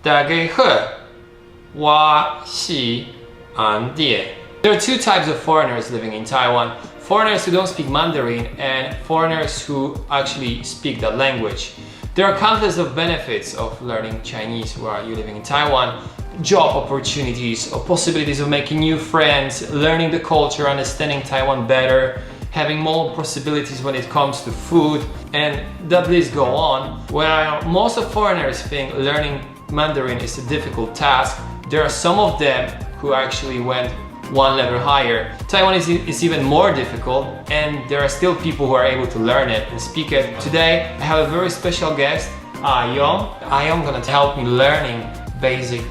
大家好，我是安德。There are two types of foreigners living in Taiwan. Foreigners who don't speak Mandarin and foreigners who actually speak the language. There are countless of benefits of learning Chinese while you're living in Taiwan. Job opportunities, or possibilities of making new friends, learning the culture, understanding Taiwan better, having more possibilities when it comes to food, and the list go on. While most of foreigners think learning Mandarin is a difficult task, there are some of them who actually went one level higher. Taiwan is even more difficult, and there are still people who are able to learn it and speak it. Today, I have a very special guest, Ayong. Ayong gonna help me learning basic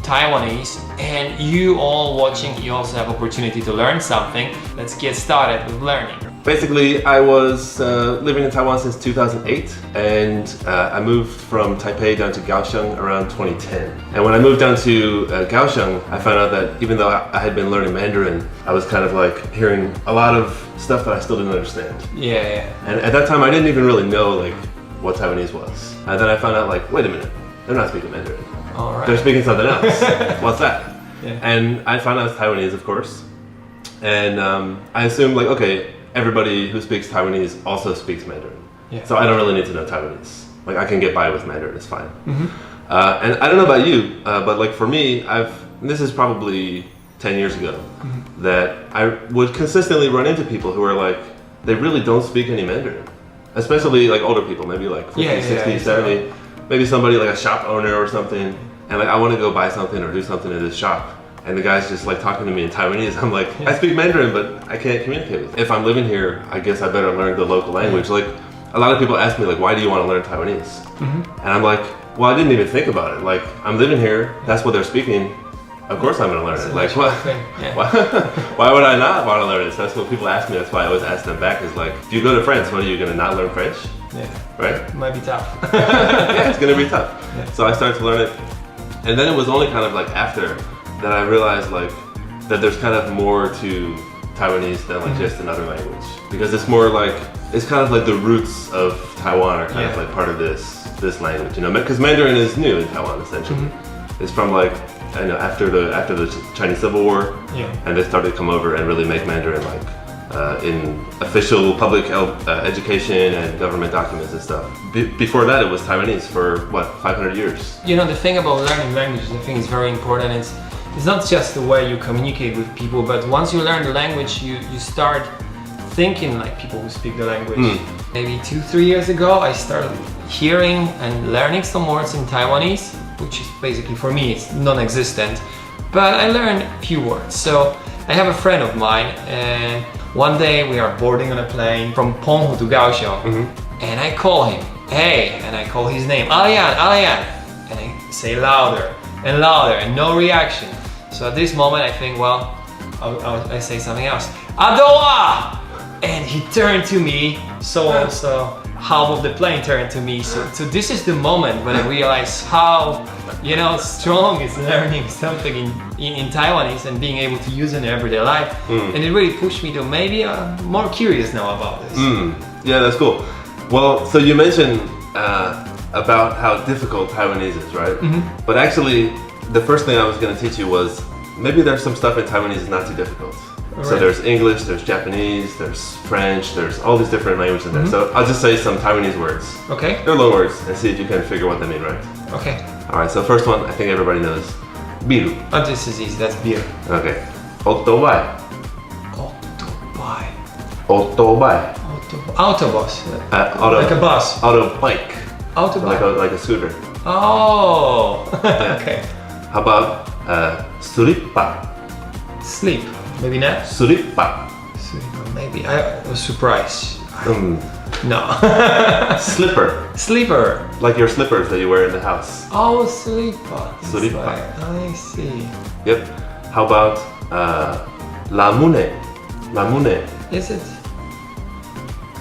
Taiwanese, and you all watching, you also have opportunity to learn something. Let's get started with learning. Basically, I was living in Taiwan since 2008, and I moved from Taipei down to Kaohsiung around 2010. And when I moved down to Kaohsiung, I found out that even though I had been learning Mandarin, I was kind of like hearing a lot of stuff that I still didn't understand. Yeah. And at that time, I didn't even really know like what Taiwanese was. And then I found out like, wait a minute, they're not speaking Mandarin. All right. They're speaking something else. What's that? Yeah. And I found out it's Taiwanese, of course. And I assumed like, okay, everybody who speaks Taiwanese also speaks Mandarin. Yeah. So I don't really need to know Taiwanese. Like I can get by with Mandarin, it's fine. And I don't know about you, but like for me, this is probably 10 years ago, that I would consistently run into people who are like, they really don't speak any Mandarin. Especially like older people, maybe like 50, 60, 70. Maybe somebody like a shop owner or something, and like I want to go buy something or do something in this shop, and the guy's just like talking to me in Taiwanese. I'm like, I speak Mandarin, but I can't communicate with him. If I'm living here, I guess I better learn the local language. Like a lot of people ask me like, why do you want to learn Taiwanese? And I'm like, well, I didn't even think about it. Like I'm living here, that's what they're speaking. Of course I'm going to learn it. Like what? Why would I not want to learn it? So that's what people ask me. That's why I always ask them back is like, if you go to France, what are you going to not learn French? Yeah. Right? It might be tough. Yeah, it's gonna be tough. Yeah. So I started to learn it, and then it was only kind of like after that I realized like that there's kind of more to Taiwanese than like just another language, because it's more like it's kind of like the roots of Taiwan are kind of like part of this language, you know, because Mandarin is new in Taiwan essentially. It's from like I know after the Chinese Civil War, and they started to come over and really make Mandarin like. In official public education and government documents and stuff. Before that, it was Taiwanese for what, 500 years? You know, the thing about learning languages, I think is very important. It's not just the way you communicate with people, but once you learn the language, you start thinking like people who speak the language. Maybe 2-3 years ago, I started hearing and learning some words in Taiwanese, which is basically for me, it's non-existent. But I learned a few words. So I have a friend of mine, and one day we are boarding on a plane from Penghu to Kaohsiung, and I call him, hey, and I call his name, Alayan, and I say louder and louder, and no reaction. So at this moment I think, well, I say something else, Adoa! And he turned to me, so also half of the plane turned to me. So this is the moment when I realize how, you know, strong is learning something in Taiwanese and being able to use it in everyday life. And it really pushed me to maybe more curious now about this. Yeah, that's cool. Well, so you mentioned about how difficult Taiwanese is, right? But actually, the first thing I was going to teach you was maybe there's some stuff in Taiwanese that's not too difficult. Right. So there's English, there's Japanese, there's French, there's all these different languages in there. So I'll just say some Taiwanese words. Okay. They're long words, and see if you can figure what they mean, right? Okay. All right, so first one, I think everybody knows. Biru. Oh, this is easy, that's beer. Okay. Otobai. Otobai. Otobai. Autobus. Like a bus. Auto bike. Autobike. Like a scooter. Oh. Okay. How about suripa? Sleep. Maybe not? Suripa. Maybe. I was surprised. No. Slipper. Sleeper. Like your slippers that you wear in the house. Oh, sleeper. Suripa. I see. Yep. How about lamune? Lamune. Is it?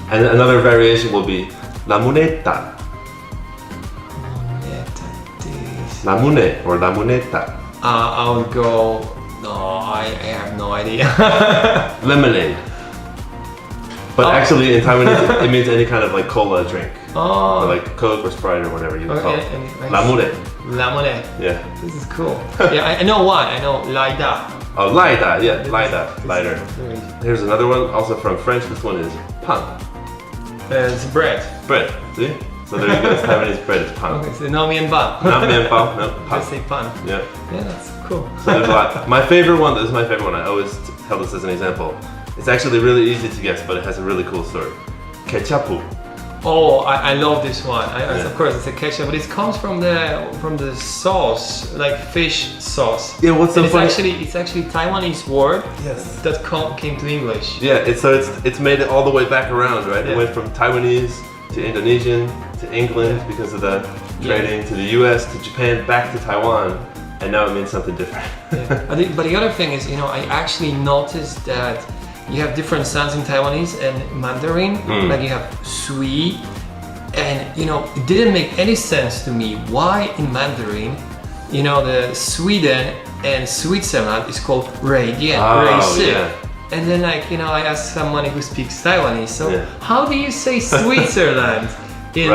And another variation will be lamuneta. Lamune or lamuneta. I would go. No, I have no idea. Lemonade. But actually in Taiwanese it means any kind of like cola drink. Oh. Or like Coke or Sprite or whatever you call it. Nice. Lamune. La monnaie. Yeah. This is cool. Yeah, I know one. I know laida. Oh, laida. Yeah, laida. Lighter. Very easy. Here's another one, also from French. This one is pan. It's bread. Bread. See? So there you go. It's Taiwanese bread. It's pan. Okay, so no mianbao. Not mianbao. No, pan. Just say pan. Yeah. Yeah, that's cool. So there's a lot. My favorite one. This is my favorite one. I always tell this as an example. It's actually really easy to guess, but it has a really cool story. Ketchup. Oh, I love this one. Of course, it's a ketchup, but it comes from the sauce, like fish sauce. Yeah, what's so and funny? It's actually Taiwanese word. Yes. That came to English. Yeah, it's made it all the way back around, right? Yeah. It went from Taiwanese to Indonesian to England because of the trading, to the US to Japan, back to Taiwan, and now it means something different. Yeah. But the other thing is, I actually noticed that you have different sounds in Taiwanese and Mandarin. Like you have sui, and it didn't make any sense to me why in Mandarin, the Sweden and Switzerland is called Reidian, yeah. And then I asked someone who speaks Taiwanese, so how do you say Switzerland in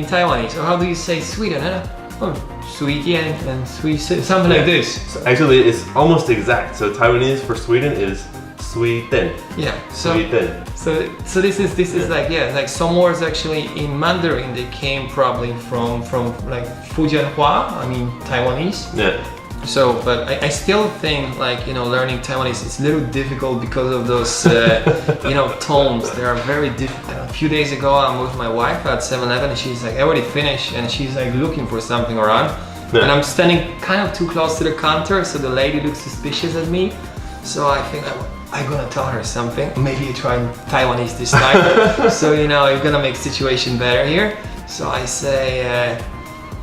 Taiwanese, or how do you say Sweden? Sweden and something like this. So actually, it's almost exact. So Taiwanese for Sweden is Sweden. Yeah. So Sweden. So this is like some words actually in Mandarin they came probably from like Fujianhua. I mean Taiwanese. Yeah. So, but I still think learning Taiwanese is a little difficult because of those tones. They are very difficult. A few days ago, I'm with my wife at 7-Eleven, and she's like, I already finished, and she's like looking for something around. Yeah. And I'm standing kind of too close to the counter, so the lady looks suspicious at me. So I think I'm gonna tell her something. Maybe you try Taiwanese this time. So you're gonna make situation better here. So I say,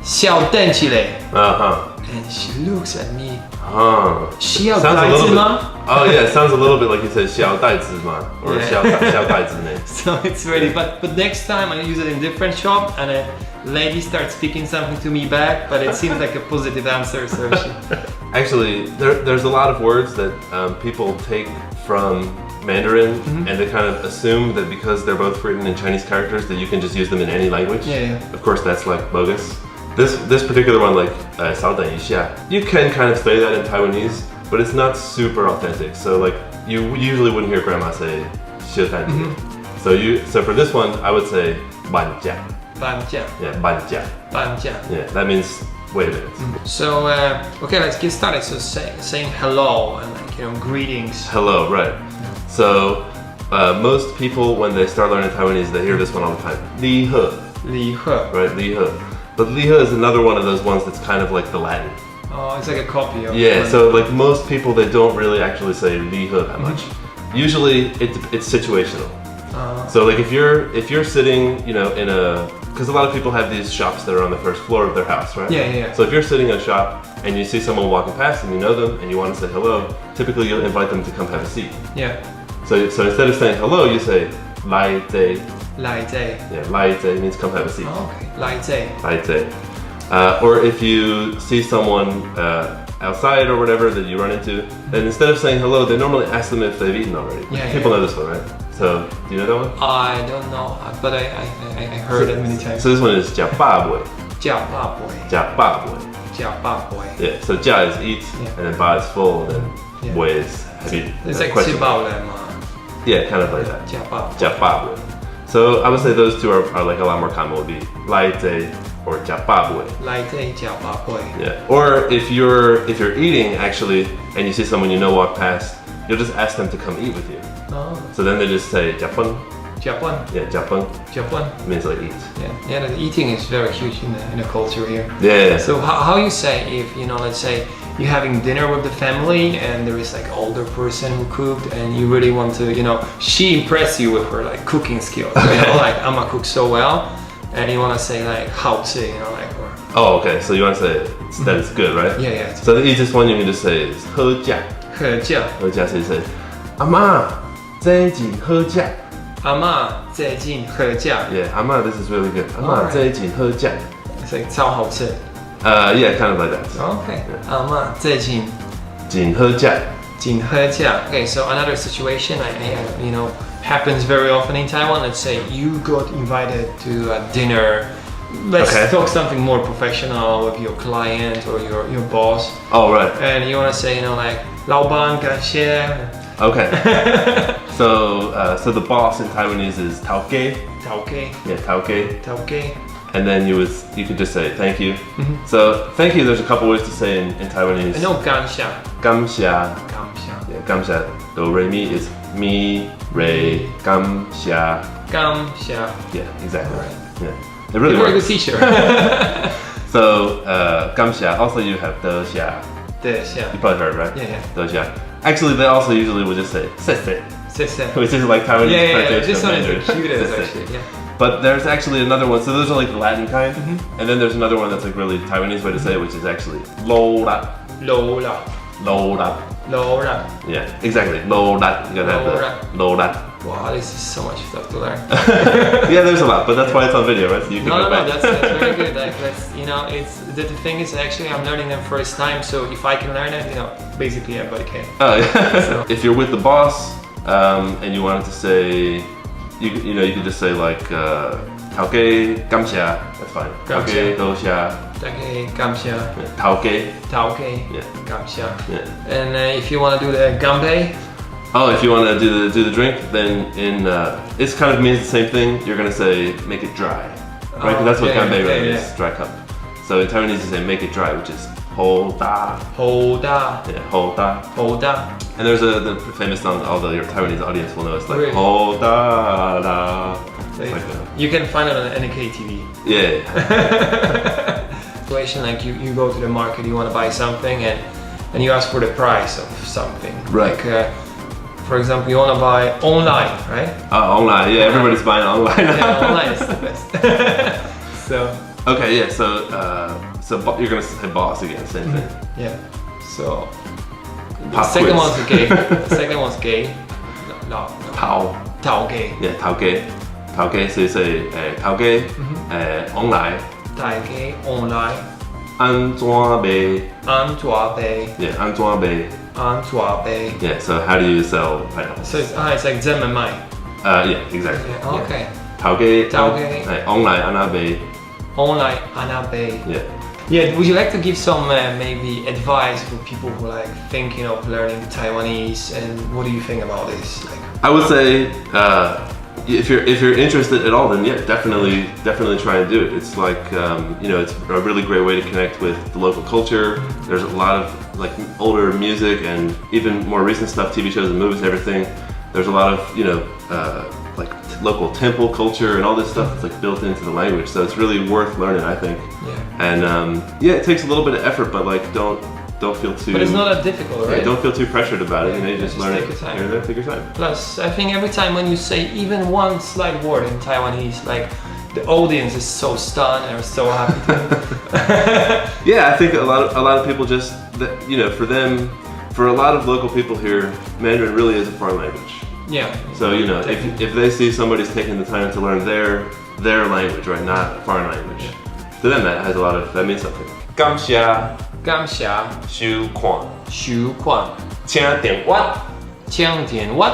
稍等一下. And she looks at me. 需要袋子吗? Oh yeah, it sounds a little bit like you said 小袋子嘛, or 小袋子呢. So it's ready, but next time I use it in different shop and a lady starts speaking something to me back, but it seems like a positive answer. So actually, there's a lot of words that people take from Mandarin, and they kind of assume that because they're both written in Chinese characters that you can just use them in any language. Yeah. Of course, that's like bogus. This particular one, like 稍等一下, you can kind of say that in Taiwanese, but it's not super authentic. So like you usually wouldn't hear grandma say 谢谢. So for this one, I would say 搬家. 搬家. Yeah, 搬家. 搬家. Yeah, that means wait a minute. So okay, let's get started. So saying hello and greetings. Hello, right? So most people when they start learning Taiwanese, they hear this one all the time. 你好. 你好. Right, 你好. But 你好 is another one of those ones that's kind of like the Latin. Oh, it's like a copy of. Yeah, so like most people, they don't really actually say 你好 that much. Usually, it's situational. So like if you're sitting, in because a lot of people have these shops that are on the first floor of their house, right? Yeah. So if you're sitting in a shop and you see someone walking past and you know them and you want to say hello, typically you'll invite them to come have a seat. Yeah. So instead of saying hello, you say 来这. 来这. Yeah, 来这 means come have a seat. Oh, okay. 来这. 来这. Or if you see someone outside or whatever that you run into, then instead of saying hello, they normally ask them if they've eaten already. Yeah, People know this one, right? So, do you know that one? I don't know, but I heard it many times. So this one is 假爸爸. 假爸爸. 假爸爸. 假爸爸. Yeah, so 假 is eat, and then 爸 is full, and then 爸 is have you. It's like 吃饱了嘛. Yeah, kind of like that. 假爸爸. 假爸爸. So I would say those two are like a lot more common. Would be 来这 or 假爸爸. 来这假爸爸. Yeah. Or if you're eating actually, and you see someone you know walk past, you'll just ask them to come eat with you. Oh. So then they just say 假饭. 假饭. Yeah, 假饭. 假饭. Means like eat. Yeah. The eating is very huge in the culture here. Yeah. So how you say if let's say you're having dinner with the family and there is like older person who cooked and you really want to she impress you with her like cooking skills. Like I'm gonna cook so well, and you want to say like 好吃, like or. Oh, okay. So you want to say that it's good, right? Yeah. So the easiest one you can just say is 喝价. 喝价. 喝价 so you say 阿嬷最近喝价. 阿嬷最近喝价. Yeah, 阿嬷 this is really good. 阿嬷最近喝价. It's like 超好吃. Yeah, kind of like that. Okay. 阿嬷最近喝价. Okay, so another situation happens very often in Taiwan. Let's say you got invited to a dinner let's talk something more professional with your client or your boss. Oh, right. And you want to say, like, 老板感谢. Okay. So the boss in Taiwanese is 头家. 头家. Yeah, 头家. 头家. And then you could just say thank you. So thank you, there's a couple ways to say in Taiwanese. No, 感谢. 感谢. 感谢. Yeah, 感谢. Do re mi is mi re 感谢. 感谢. Yeah, exactly. Right. Yeah, it really You're a good works. teacher. So 感谢. Also, you have 得谢. 得谢. You probably heard, right? Yeah. 得谢. Actually, they also usually would just say 谢谢. 谢谢. Which is like Taiwanese pronunciation This of one is the Mandarin. cutest, 谢谢. actually. Yeah. But there's actually another one. So those are like the Latin kind, and then there's another one that's like really Taiwanese way to say it, which is actually lo rat. Lo rat. Lo rat. Lo rat. Yeah, exactly. Lo rat. You gotta have the lo rat. Wow, this is so much stuff to learn. Yeah, there's a lot, but that's why it's on video, right? So you can No, go back. that's very good. Like, it's the thing is actually I'm learning them first time. So if I can learn it, basically everybody can. Oh, yeah. If you're with the boss and you wanted to say, you could just say like 头家感谢. That's fine. 头家多谢. 大家感谢. 头家. 头家. Yeah. 感谢. Yeah. And if you want to do the ganbei. Oh, if you want to do the drink, then it kind of means the same thing. You're gonna say make it dry, right? Because that's what ganbei really is, dry cup. So in Taiwanese you say make it dry, which is 好大. 好大. Yeah, 好大. 好大. And there's the famous song all your Taiwanese audience will know. It's like Really? 好大da. Like you can find it on NK TV. Yeah. Situation like you go to the market, you want to buy something and you ask for the price of something. Right. Like, for example, you want to buy online, right? Online. Yeah, everybody's buying online. Yeah, online is the best. So. Okay, yeah. So you're gonna say boss again, same thing. Yeah. So. Pop Second quiz. one's gay. Second one's gay. No. Tao. Tao gay. Yeah, 头家. 头家. So you say 头家 online. 大家 online. 安怎卖? 安怎卖? Yeah, 安怎卖? 安怎卖? Yeah. So how do you sell pineapples? So it's like 怎么卖? Yeah, exactly. Yeah, okay. 头家. 头家. Online 安怎卖? Online 安怎卖? Yeah. Yeah, would you like to give some maybe advice for people who are like thinking of learning Taiwanese, and what do you think about this? Like, I would say if you're interested at all, then yeah, definitely try and do it. It's like it's a really great way to connect with the local culture. There's a lot of like older music and even more recent stuff, TV shows and movies and everything. There's a lot of like local temple culture and all this stuff that's like built into the language. So it's really worth learning, I think. yeah. And it takes a little bit of effort, but like don't feel too. But it's not that difficult, right? Yeah, don't feel too pressured about it. You just learn take it. your time. Here and there, take your time. Plus, I think every time when you say even one slight word in Taiwanese, like the audience is so stunned and so happy. Yeah, I think a lot of people just for a lot of local people here, Mandarin really is a foreign language. Yeah. So if they see somebody's taking the time to learn their language, right, not a foreign language, to them that means something. 感谢感谢收看收看请点我请点我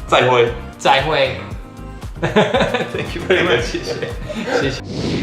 再会再会。Thank you very much. 谢谢。